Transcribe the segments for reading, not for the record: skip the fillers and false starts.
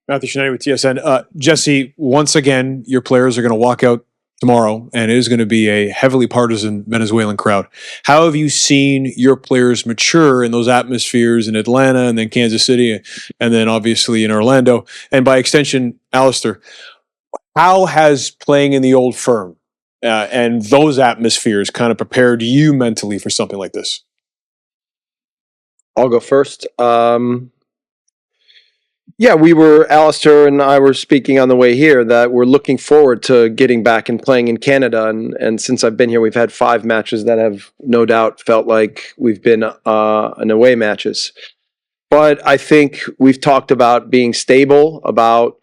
Matthew Schneider with TSN. Jesse, once again, your players are going to walk out tomorrow, and it is going to be a heavily partisan Venezuelan crowd. How have you seen your players mature in those atmospheres in Atlanta and then Kansas City and then obviously in Orlando? And by extension, Alistair, how has playing in the old firm and those atmospheres kind of prepared you mentally for something like this? I'll go first. Yeah, Alistair and I were speaking on the way here that we're looking forward to getting back and playing in Canada. And since I've been here, we've had 5 matches that have no doubt felt like we've been in away matches. But I think we've talked about being stable, about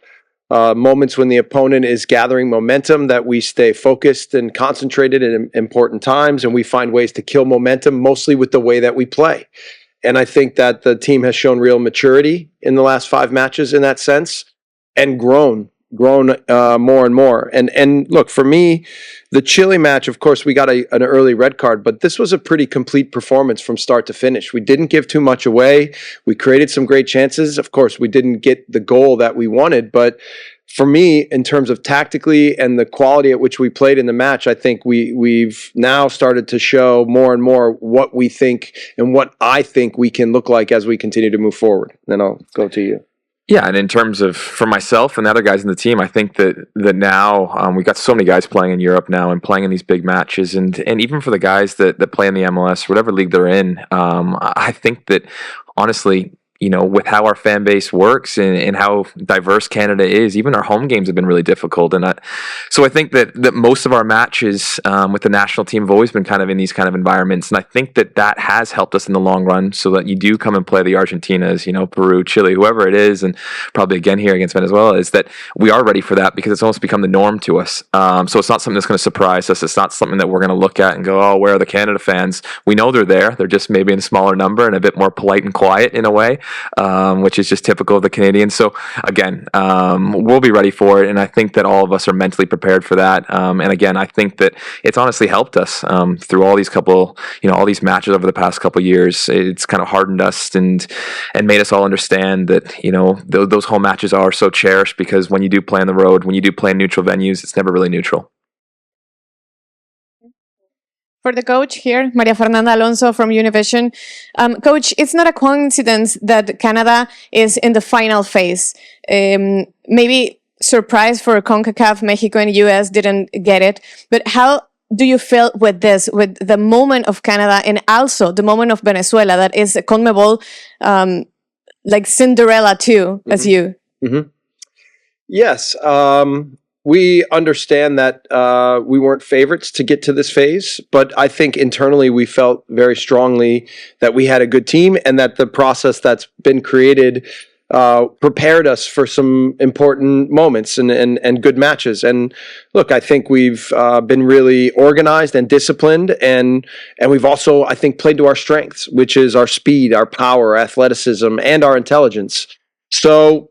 moments when the opponent is gathering momentum, that we stay focused and concentrated at important times, and we find ways to kill momentum, mostly with the way that we play. And I think that the team has shown real maturity in the last 5 matches in that sense, and grown more and more. And look, for me, the Chile match, of course, we got an early red card, but this was a pretty complete performance from start to finish. We didn't give too much away. We created some great chances. Of course, we didn't get the goal that we wanted, but for me, in terms of tactically and the quality at which we played in the match, I think we've now started to show more and more what we think and what I think we can look like as we continue to move forward. Then I'll go to you. Yeah, and in terms of for myself and the other guys in the team, I think that now we've got so many guys playing in Europe now and playing in these big matches, and even for the guys that play in the MLS, whatever league they're in, I think that honestly, you know, with how our fan base works and how diverse Canada is, even our home games have been really difficult. And so I think that most of our matches with the national team have always been kind of in these kind of environments. And I think that has helped us in the long run, so that you do come and play the Argentinas, you know, Peru, Chile, whoever it is, and probably again here against Venezuela, is that we are ready for that because it's almost become the norm to us. So it's not something that's going to surprise us. It's not something that we're going to look at and go, oh, where are the Canada fans? We know they're there. They're just maybe in a smaller number and a bit more polite and quiet in a way. Which is just typical of the Canadians. So again, we'll be ready for it, and I think that all of us are mentally prepared for that. And again, I think that it's honestly helped us through all these all these matches over the past couple of years. It's kind of hardened us and made us all understand that, you know, those home matches are so cherished, because when you do play on the road, when you do play in neutral venues, it's never really neutral. For the coach here, Maria Fernanda Alonso from Univision. Coach, it's not a coincidence that Canada is in the final phase. Maybe surprise for CONCACAF, Mexico and US didn't get it. But how do you feel with this, with the moment of Canada and also the moment of Venezuela, that is a CONMEBOL like Cinderella too, as you? Mm-hmm. Yes. We understand that we weren't favorites to get to this phase, but I think internally we felt very strongly that we had a good team and that the process that's been created prepared us for some important moments and good matches. And look, I think we've been really organized and disciplined, and we've also, I think, played to our strengths, which is our speed, our power, athleticism, and our intelligence. So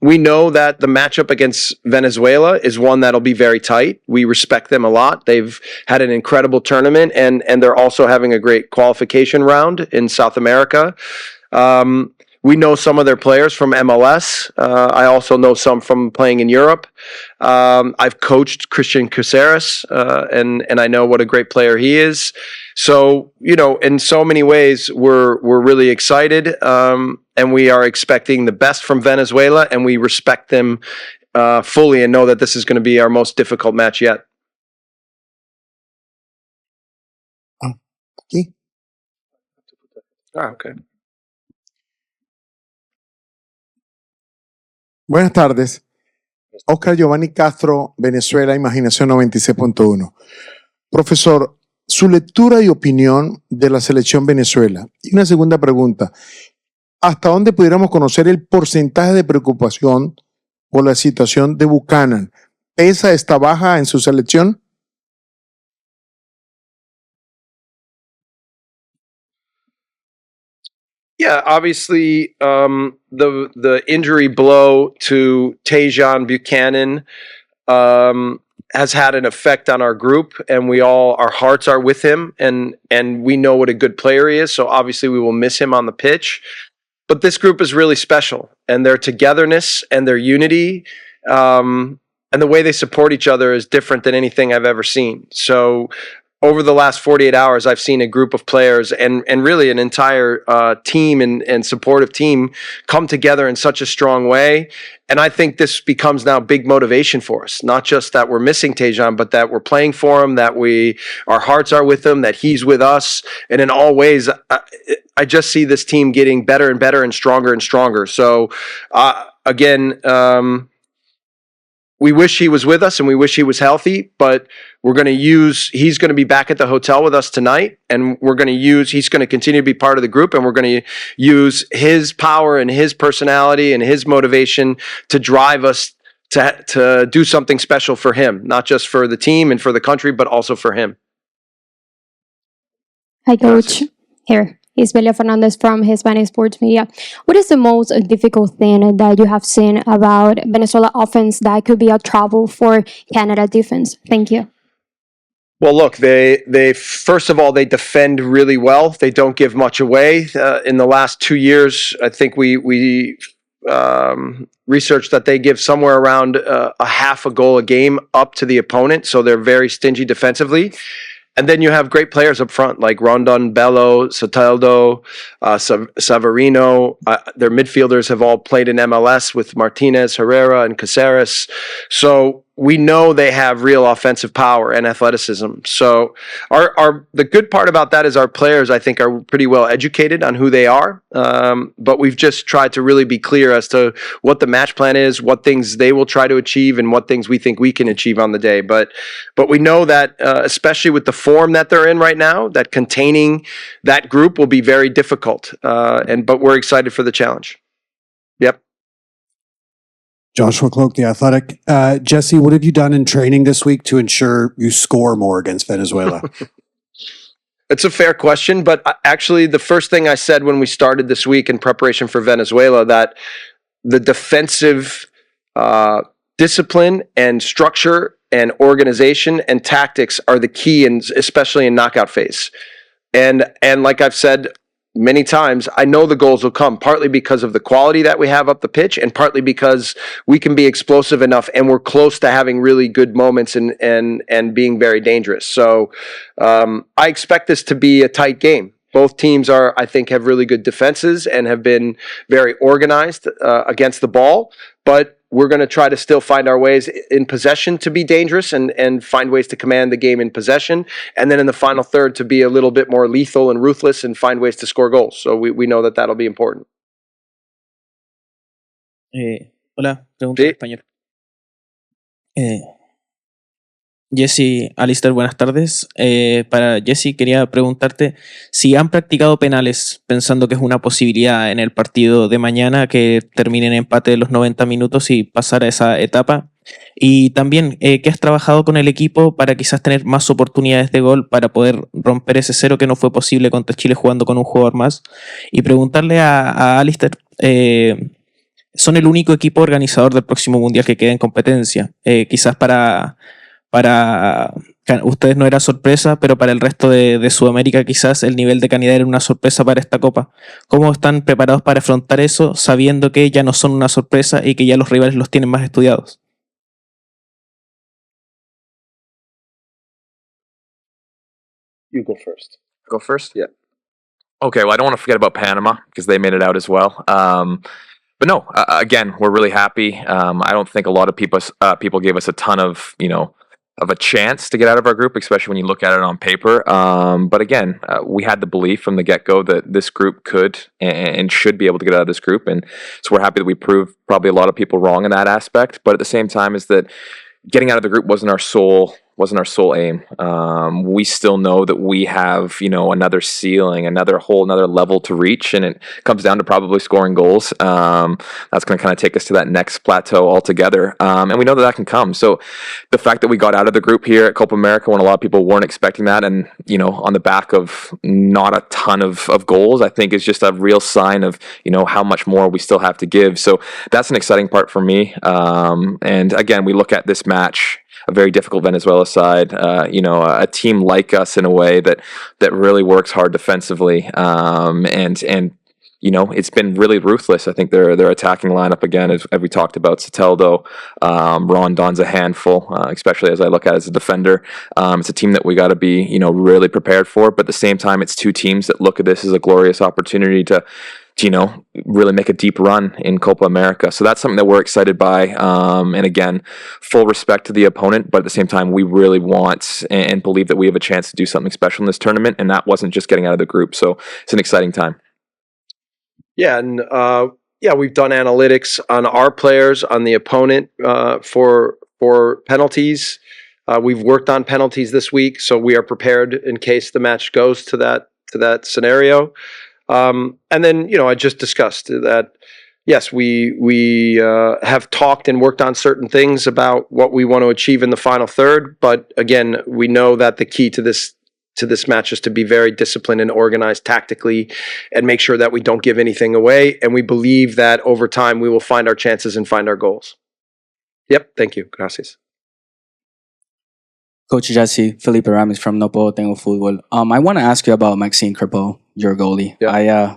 we know that the matchup against Venezuela is one that'll be very tight. We respect them a lot. They've had an incredible tournament, and they're also having a great qualification round in South America. We know some of their players from MLS. I also know some from playing in Europe. I've coached Christian Caceres, and I know what a great player he is. So, you know, in so many ways, we're really excited, and we are expecting the best from Venezuela, and we respect them fully and know that this is going to be our most difficult match yet. Aquí. Okay. Buenas tardes. Oscar Giovanni Castro, Venezuela, Imaginación 96.1. Profesor, su lectura y opinión de la selección Venezuela. Y una segunda pregunta. ¿Hasta dónde pudiéramos conocer el porcentaje de preocupación por la situación de Buchanan? ¿Pesa esta baja en su selección? Yeah, obviously, the injury blow to Tajon Buchanan has had an effect on our group, and our hearts are with him, and we know what a good player he is. So obviously, we will miss him on the pitch. But this group is really special, and their togetherness and their unity, and the way they support each other is different than anything I've ever seen. So over the last 48 hours, I've seen a group of players and really an entire team and supportive team come together in such a strong way. And I think this becomes now big motivation for us, not just that we're missing Tejan, but that we're playing for him, that our hearts are with him, that he's with us. And in all ways, I just see this team getting better and better and stronger. So again, we wish he was with us and we wish he was healthy, but he's going to be back at the hotel with us tonight, and he's going to continue to be part of the group, and we're going to use his power and his personality and his motivation to drive us to do something special for him, not just for the team and for the country, but also for him. Hi, Coach. Here is Belia Fernandez from Hispanic Sports Media. What is the most difficult thing that you have seen about Venezuela offense that could be a trouble for Canada defense? Thank you. Well, look, they first of all, they defend really well. They don't give much away. In the last 2 years, I think we researched that they give somewhere around a half a goal a game up to the opponent. So they're very stingy defensively. And then you have great players up front like Rondon, Bello, Soteldo, Savarino. Their midfielders have all played in MLS with Martinez, Herrera, and Caceres. So we know they have real offensive power and athleticism. So the good part about that is our players, I think, are pretty well educated on who they are. But we've just tried to really be clear as to what the match plan is, what things they will try to achieve, and what things we think we can achieve on the day. But we know that, especially with the form that they're in right now, that containing that group will be very difficult. But we're excited for the challenge. Yep. Joshua Cloak, The Athletic. Jesse, what have you done in training this week to ensure you score more against Venezuela? It's a fair question, but actually the first thing I said when we started this week in preparation for Venezuela, that the defensive discipline and structure and organization and tactics are the key, especially in knockout phase. And like I've said many times, I know the goals will come, partly because of the quality that we have up the pitch, and partly because we can be explosive enough, and we're close to having really good moments and being very dangerous. So I expect this to be a tight game. Both teams I think, have really good defenses and have been very organized against the ball, but we're going to try to still find our ways in possession to be dangerous and find ways to command the game in possession. And then in the final third to be a little bit more lethal and ruthless and find ways to score goals. So we know that that'll be important. Hola, pregunta en español. Jesse, Alistair, buenas tardes. Para Jesse quería preguntarte si han practicado penales pensando que es una posibilidad en el partido de mañana que termine en empate de los 90 minutos y pasar a esa etapa. Y también que has trabajado con el equipo para quizás tener más oportunidades de gol para poder romper ese cero que no fue posible contra Chile jugando con un jugador más. Y preguntarle a Alistair, son el único equipo organizador del próximo Mundial que queda en competencia. Quizás para ustedes no era sorpresa, pero para el resto de Sudamérica quizás el nivel de calidad era una sorpresa para esta Copa. ¿Cómo están preparados para afrontar eso, sabiendo que ya no son una sorpresa y que ya los rivales los tienen más estudiados? You go first. Go first? Yeah. Okay, well, I don't want to forget about Panama because they made it out as well. But no, again, we're really happy. I don't think a lot of people gave us a ton of, of a chance to get out of our group, especially when you look at it on paper. But again, we had the belief from the get-go that this group could and should be able to get out of this group. And so we're happy that we proved probably a lot of people wrong in that aspect. But at the same time is that getting out of the group wasn't our sole aim. We still know that we have, another ceiling, another level to reach, and it comes down to probably scoring goals. That's going to kind of take us to that next plateau altogether. And we know that can come. So the fact that we got out of the group here at Copa America when a lot of people weren't expecting that, and, on the back of not a ton of goals, I think is just a real sign of, how much more we still have to give. So that's an exciting part for me. And again, we look at this match, a very difficult Venezuela side, a team like us in a way that really works hard defensively, and it's been really ruthless. I think their attacking lineup, again, as we talked about, Soteldo, Rondon's a handful, especially as I look at it as a defender. It's a team that we got to be, really prepared for. But at the same time, it's two teams that look at this as a glorious opportunity to really make a deep run in Copa America. So that's something that we're excited by. And again, full respect to the opponent, but at the same time, we really want and believe that we have a chance to do something special in this tournament. And that wasn't just getting out of the group. So it's an exciting time. Yeah, and we've done analytics on our players, on the opponent for penalties. We've worked on penalties this week, so we are prepared in case the match goes to that scenario. And then, I just discussed that. Yes, we have talked and worked on certain things about what we want to achieve in the final third. But again, we know that the key to this match is to be very disciplined and organized tactically and make sure that we don't give anything away. And we believe that over time we will find our chances and find our goals. Yep. Thank you. Gracias. Coach Jesse, Felipe Ramis from No Puedo Tengo Fútbol. I want to ask you about Maxime Crepeau, your goalie. Yeah.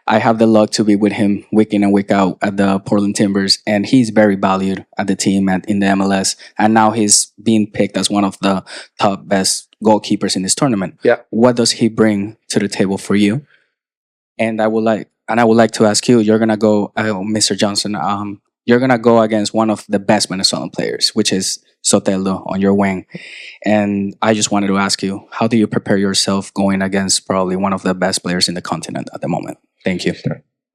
I have the luck to be with him week in and week out at the Portland Timbers, and he's very valued at the team and in the MLS. And now he's being picked as one of the top best goalkeepers in this tournament. Yeah. What does he bring to the table for you? And I would like to ask you, you're gonna go, Mr. Johnston, you're gonna go against one of the best Venezuelan players, which is Soteldo on your wing. And I just wanted to ask you, how do you prepare yourself going against probably one of the best players in the continent at the moment? Thank you.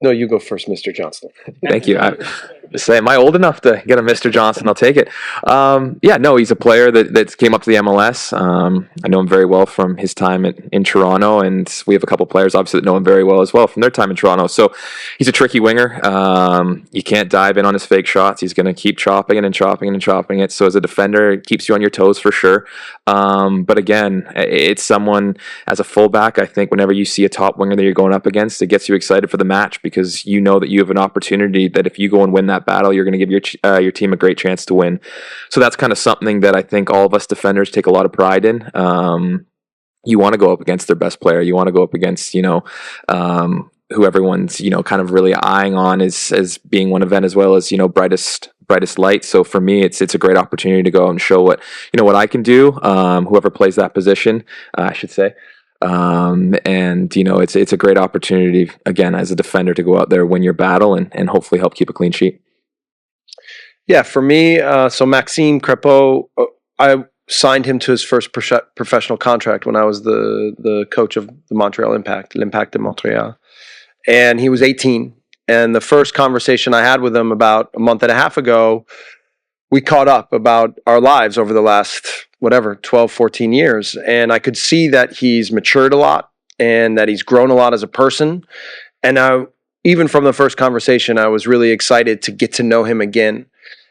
No, you go first, Mr. Johnston. Thank you. Am I old enough to get a Mr. Johnston? I'll take it. He's a player that came up to the MLS. I know him very well from his time in Toronto, and we have a couple players obviously that know him very well as well from their time in Toronto. So he's a tricky winger. You can't dive in on his fake shots. He's going to keep chopping it and chopping it and chopping it. So as a defender, it keeps you on your toes for sure. But again, it's someone as a fullback, I think whenever you see a top winger that you're going up against, it gets you excited for the match because you know that you have an opportunity that if you go and win that battle, you're going to give your team a great chance to win. So that's kind of something that I think all of us defenders take a lot of pride in. You want to go up against their best player. You want to go up against, who everyone's, kind of really eyeing on as being one of Venezuela's, brightest light. So for me, it's a great opportunity to go and show what I can do. Whoever plays that position, I should say. It's a great opportunity again as a defender to go out there, win your battle, and hopefully help keep a clean sheet. Yeah, for me, so Maxime Crepeau, I signed him to his first professional contract when I was the coach of the Montreal Impact, l'Impact de Montreal, and he was 18. And the first conversation I had with him about a month and a half ago, we caught up about our lives over the last 12, 14 years. And I could see that he's matured a lot and that he's grown a lot as a person. And even from the first conversation, I was really excited to get to know him again.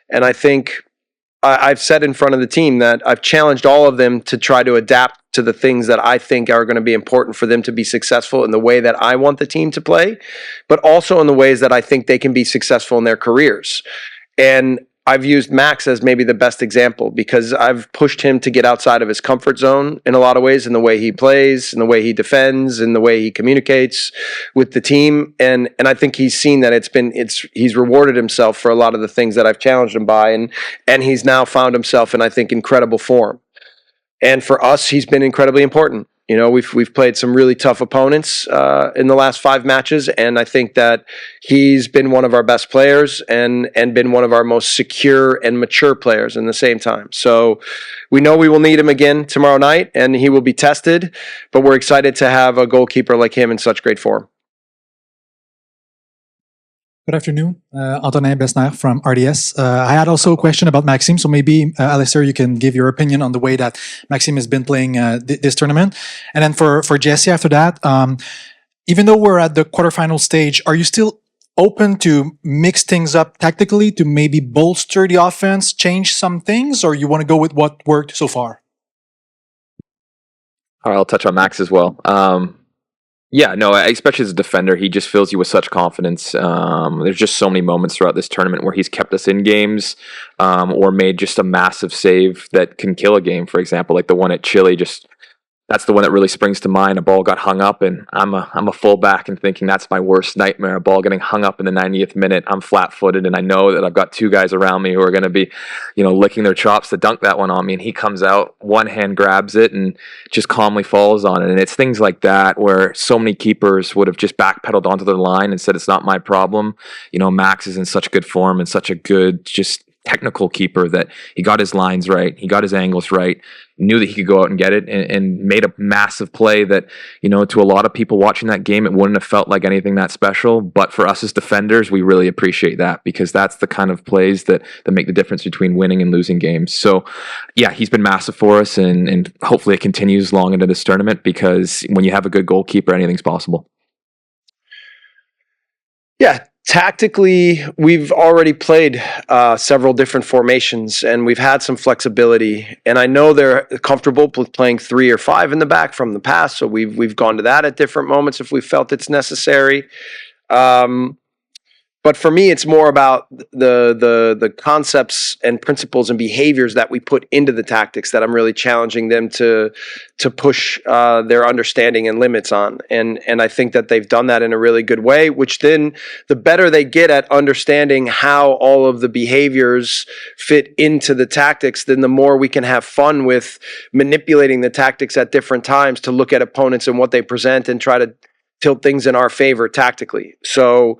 And I think I've said in front of the team that I've challenged all of them to try to adapt to the things that I think are going to be important for them to be successful in the way that I want the team to play, but also in the ways that I think they can be successful in their careers. And I've used Max as maybe the best example because I've pushed him to get outside of his comfort zone in a lot of ways, in the way he plays, in the way he defends, in the way he communicates with the team. And I think he's seen that he's rewarded himself for a lot of the things that I've challenged him by, and he's now found himself in, I think, incredible form. And for us, he's been incredibly important. We've played some really tough opponents in the last 5 matches, and I think that he's been one of our best players and been one of our most secure and mature players in the same time. So we know we will need him again tomorrow night, and he will be tested, but we're excited to have a goalkeeper like him in such great form. Good afternoon, Antonin Besner from RDS. I had also a question about Maxime, so maybe Alistair, you can give your opinion on the way that Maxime has been playing this tournament. And then for Jesse after that, even though we're at the quarterfinal stage, are you still open to mix things up tactically to maybe bolster the offense, change some things, or you want to go with what worked so far? All right, I'll touch on Max as well. Especially as a defender, he just fills you with such confidence. There's just so many moments throughout this tournament where he's kept us in games or made just a massive save that can kill a game, for example, like the one at Chile, just that's the one that really springs to mind. A ball got hung up, and I'm a fullback and thinking that's my worst nightmare. A ball getting hung up in the 90th minute. I'm flat-footed, and I know that I've got two guys around me who are going to be, licking their chops to dunk that one on me. And he comes out, one hand grabs it, and just calmly falls on it. And it's things like that where so many keepers would have just backpedaled onto the line and said it's not my problem. Max is in such good form and such a good, just technical keeper that he got his lines right, he got his angles right, knew that he could go out and get it, and made a massive play that, to a lot of people watching that game, it wouldn't have felt like anything that special. But for us as defenders, we really appreciate that, because that's the kind of plays that make the difference between winning and losing games. So yeah, he's been massive for us, and hopefully it continues long into this tournament, because when you have a good goalkeeper, anything's possible. Yeah, tactically, we've already played several different formations, and we've had some flexibility. And I know they're comfortable with playing 3 or 5 in the back from the past, so we've gone to that at different moments if we felt it's necessary. But for me, it's more about the concepts and principles and behaviors that we put into the tactics that I'm really challenging them to push their understanding and limits on. And I think that they've done that in a really good way, which then the better they get at understanding how all of the behaviors fit into the tactics, then the more we can have fun with manipulating the tactics at different times to look at opponents and what they present and try to tilt things in our favor tactically. So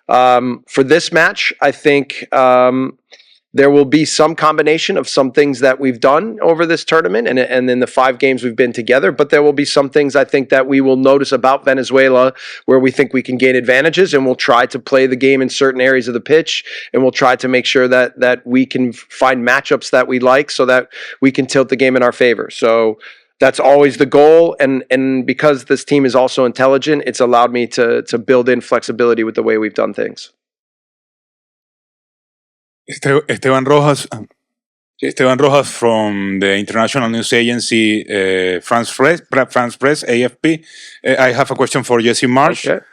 for this match, I think there will be some combination of some things that we've done over this tournament and in the 5 games we've been together, but there will be some things I think that we will notice about Venezuela where we think we can gain advantages, and we'll try to play the game in certain areas of the pitch, and we'll try to make sure that we can find matchups that we like so that we can tilt the game in our favor. So that's always the goal, and because this team is also intelligent, it's allowed me to build in flexibility with the way we've done things. Esteban Rojas from the international news agency France Press, AFP. I have a question for Jesse Marsch. Okay.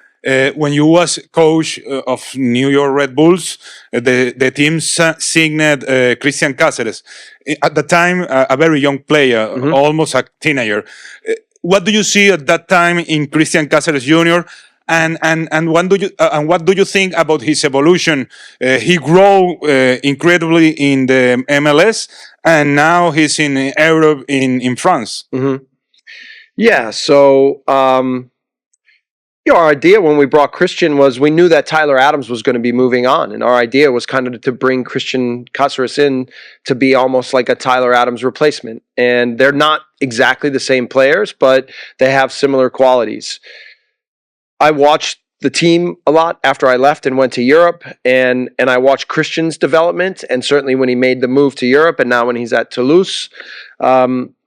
When you was coach of New York Red Bulls, the team signed Christian Cáceres. At the time, a very young player, almost a teenager. What do you see at that time in Christian Cáceres Jr.? And what do you think about his evolution? He grew incredibly in the MLS, and now he's in Europe, in France. Yeah. So. Our idea when we brought Christian was we knew that Tyler Adams was going to be moving on, and our idea was kind of to bring Christian Cáceres in to be almost like a Tyler Adams replacement. And they're not exactly the same players, but they have similar qualities. I watched the team a lot after I left and went to Europe, and I watched Christian's development, and certainly when he made the move to Europe, and now when he's at Toulouse.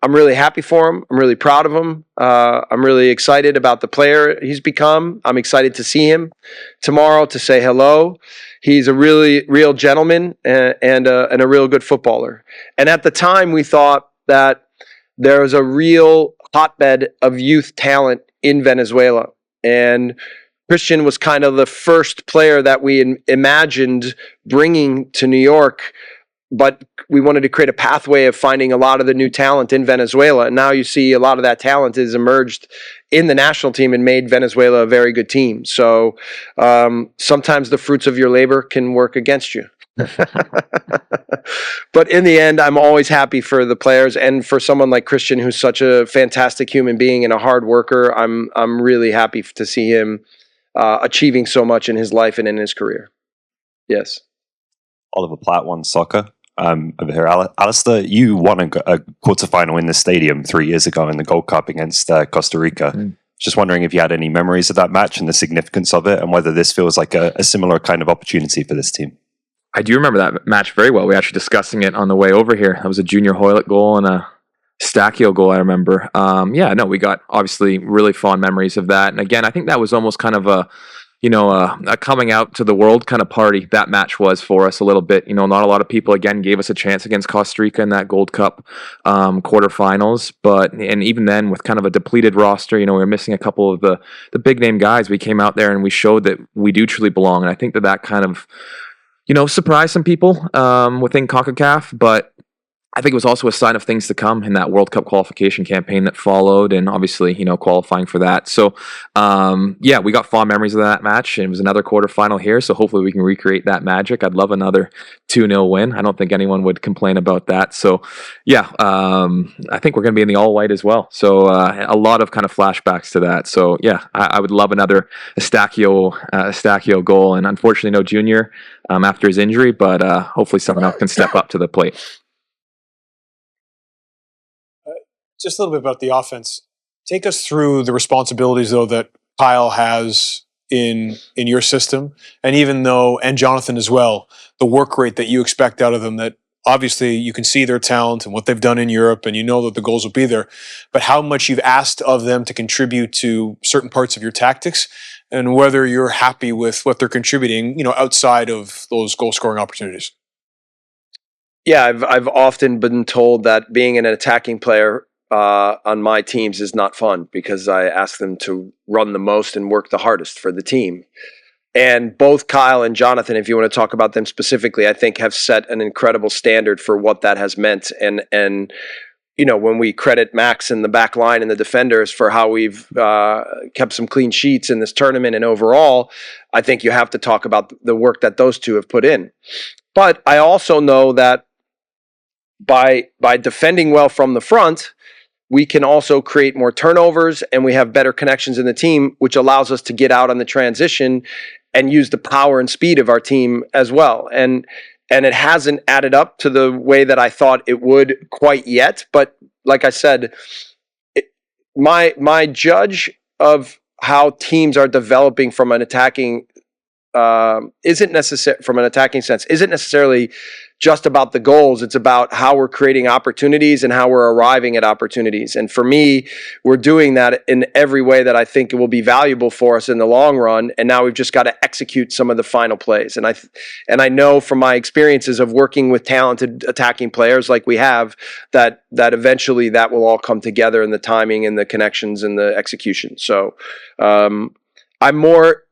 I'm really happy for him. I'm really proud of him. I'm really excited about the player he's become. I'm excited to see him tomorrow, to say hello. He's a really real gentleman and a real good footballer. And at the time, we thought that there was a real hotbed of youth talent in Venezuela. And Christian was kind of the first player that we imagined bringing to New York, but we wanted to create a pathway of finding a lot of the new talent in Venezuela. And now you see a lot of that talent has emerged in the national team and made Venezuela a very good team. So sometimes the fruits of your labor can work against you. But in the end, I'm always happy for the players, and for someone like Christian, who's such a fantastic human being and a hard worker. I'm really happy to see him achieving so much in his life and in his career. Yes. Oliver Platt, One Soccer. Over here, Alistair, you won a quarterfinal in the stadium 3 years ago in the Gold Cup against Costa Rica. Just wondering if you had any memories of that match and the significance of it, and whether this feels like a similar kind of opportunity for this team. I do remember that match very well. We were actually discussing it on the way over here. That was a Junior Hoylett goal and a Stachio goal, I remember. We got obviously really fond memories of that. And again, I think that was almost kind of a coming out to the world kind of party that match was for us a little bit. Not a lot of people, again, gave us a chance against Costa Rica in that Gold Cup quarterfinals. And even then, with kind of a depleted roster, we were missing a couple of the big name guys. We came out there and we showed that we do truly belong. And I think that kind of, surprised some people within CONCACAF. But I think it was also a sign of things to come in that World Cup qualification campaign that followed, and obviously, qualifying for that. So, we got fond memories of that match, and it was another quarterfinal here. So hopefully we can recreate that magic. I'd love another 2-0 win. I don't think anyone would complain about that. So, I think we're going to be in the all white as well. So a lot of kind of flashbacks to that. So I would love another Estacio goal, and unfortunately no Junior after his injury, but hopefully someone else can step up to the plate. Just a little bit about the offense. Take us through the responsibilities, though, that Kyle has in your system, and and Jonathan as well, the work rate that you expect out of them. That obviously you can see their talent and what they've done in Europe, and you know that the goals will be there. But how much you've asked of them to contribute to certain parts of your tactics, and whether you're happy with what they're contributing, outside of those goal-scoring opportunities. Yeah, I've often been told that being an attacking player on my teams is not fun, because I ask them to run the most and work the hardest for the team. And both Kyle and Jonathan, if you want to talk about them specifically, I think have set an incredible standard for what that has meant. And when we credit Max and the back line and the defenders for how we've kept some clean sheets in this tournament and overall, I think you have to talk about the work that those two have put in. But I also know that by defending well from the front, we can also create more turnovers, and we have better connections in the team, which allows us to get out on the transition and use the power and speed of our team as well. And it hasn't added up to the way that I thought it would quite yet. But like I said, my judge of how teams are developing from an attacking isn't necessarily just about the goals. It's about how we're creating opportunities and how we're arriving at opportunities. And for me, we're doing that in every way that I think it will be valuable for us in the long run. And now we've just got to execute some of the final plays. And I know from my experiences of working with talented attacking players like we have, that eventually that will all come together in the timing and the connections and the execution. So I'm more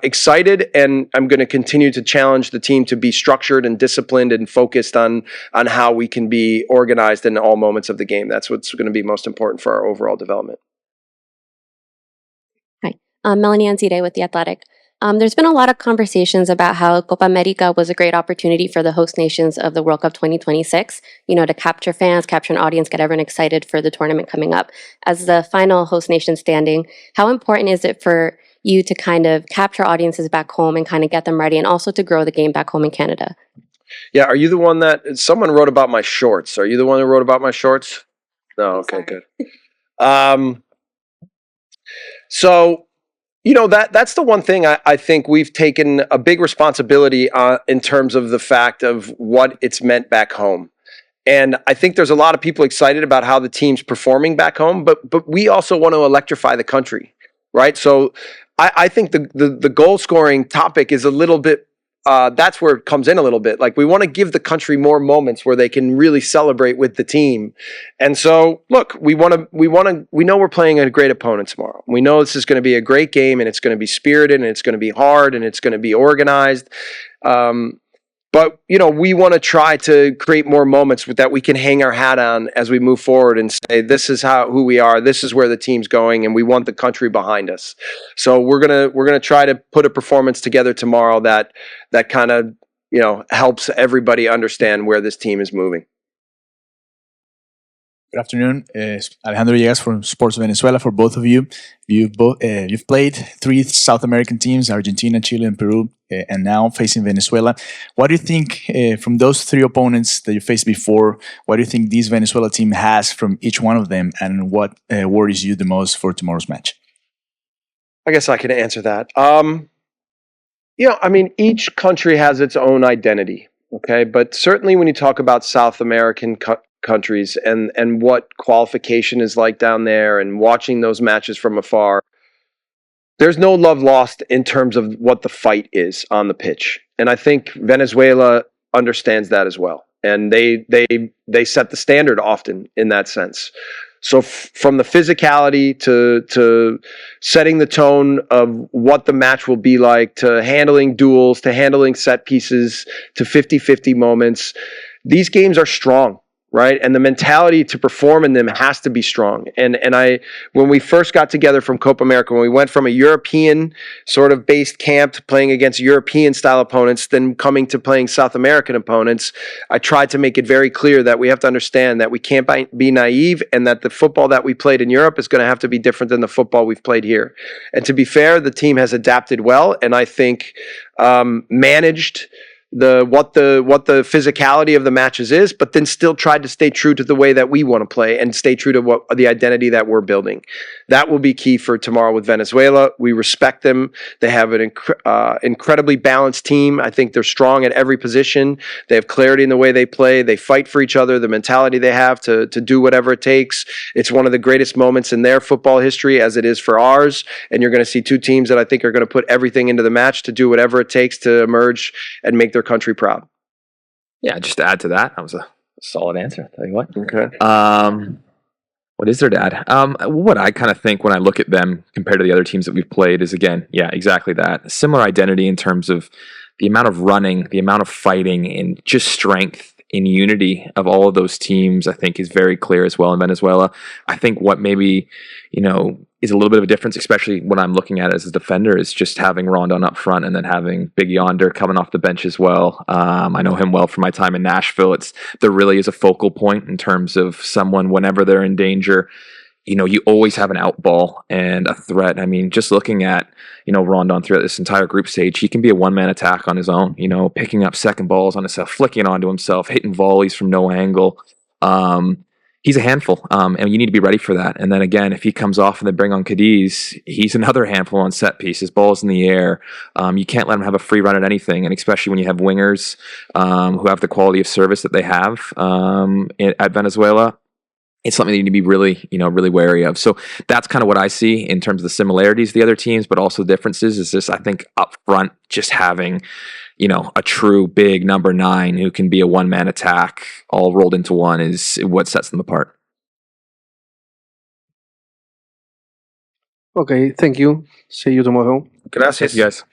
excited, and I'm going to continue to challenge the team to be structured and disciplined and focused on how we can be organized in all moments of the game. That's what's going to be most important for our overall development. Hi, I'm Melanie Antide with The Athletic. There's been a lot of conversations about how Copa América was a great opportunity for the host nations of the World Cup 2026, to capture fans, capture an audience, get everyone excited for the tournament coming up. As the final host nation standing, how important is it for you to kind of capture audiences back home and kind of get them ready, and also to grow the game back home in Canada? Yeah, are you the one that someone wrote about my shorts? Are you the one who wrote about my shorts? No, okay, good. So, that's the one thing I think we've taken a big responsibility in terms of the fact of what it's meant back home. And I think there's a lot of people excited about how the team's performing back home, but we also want to electrify the country, right? So I think the goal scoring topic is a little bit, that's where it comes in a little bit. Like, we want to give the country more moments where they can really celebrate with the team. And so, look, we know we're playing a great opponent tomorrow. We know this is going to be a great game, and it's going to be spirited, and it's going to be hard, and it's going to be organized. But, we want to try to create more moments that we can hang our hat on as we move forward and say, this is who we are, this is where the team's going, and we want the country behind us. So we're gonna try to put a performance together tomorrow that kind of, helps everybody understand where this team is moving. Good afternoon. Alejandro Villegas from Sports Venezuela. For both of you, you've played 3 South American teams: Argentina, Chile, and Peru, and now facing Venezuela. What do you think from those 3 opponents that you faced before? What do you think this Venezuela team has from each one of them, and what worries you the most for tomorrow's match? I guess I can answer that. Each country has its own identity. Okay, but certainly when you talk about South American countries and what qualification is like down there, and watching those matches from afar, there's no love lost in terms of what the fight is on the pitch. And I think Venezuela understands that as well. And they set the standard often in that sense. So from the physicality to setting the tone of what the match will be like, to handling duels, to handling set pieces, to 50-50 moments, these games are strong. right? And the mentality to perform in them has to be strong. And when we first got together from Copa America, when we went from a European sort of based camp to playing against European style opponents, then coming to playing South American opponents, I tried to make it very clear that we have to understand that we can't be naive, and that the football that we played in Europe is going to have to be different than the football we've played here. And to be fair, the team has adapted well, and I think managed what the physicality of the matches is, but then still tried to stay true to the way that we want to play and stay true to what the identity that we're building. That will be key for tomorrow with Venezuela. We respect them. They have an incredibly balanced team. I think they're strong at every position. They have clarity in the way they play. They fight for each other. The mentality they have to do whatever it takes. It's one of the greatest moments in their football history, as it is for ours. And you're going to see two teams that I think are going to put everything into the match to do whatever it takes to emerge and make their country proud. Yeah, just to add to that was a solid answer. I'll tell you what. Okay. What is there to add? What I kind of think when I look at them compared to the other teams that we've played is, again, yeah, exactly that. Similar identity in terms of the amount of running, the amount of fighting, and just strength in unity of all of those teams, I think is very clear as well in Venezuela. I think what maybe, is a little bit of a difference, especially when I'm looking at it as a defender, is just having Rondon up front and then having Big Yonder coming off the bench as well. I know him well from my time in Nashville. There really is a focal point in terms of someone whenever they're in danger. You always have an out ball and a threat. I mean, just looking at, Rondon throughout this entire group stage, he can be a one-man attack on his own, picking up second balls on himself, flicking onto himself, hitting volleys from no angle. He's a handful, and you need to be ready for that. And then again, if he comes off and they bring on Cadiz, he's another handful on set pieces, balls in the air. You can't let him have a free run at anything, and especially when you have wingers who have the quality of service that they have at Venezuela. It's something that you need to be really, really wary of. So that's kind of what I see in terms of the similarities of the other teams, but also the differences is this, I think, up front, just having, a true big number 9 who can be a one-man attack all rolled into one is what sets them apart. Okay, thank you. See you tomorrow. Gracias. Thank you guys.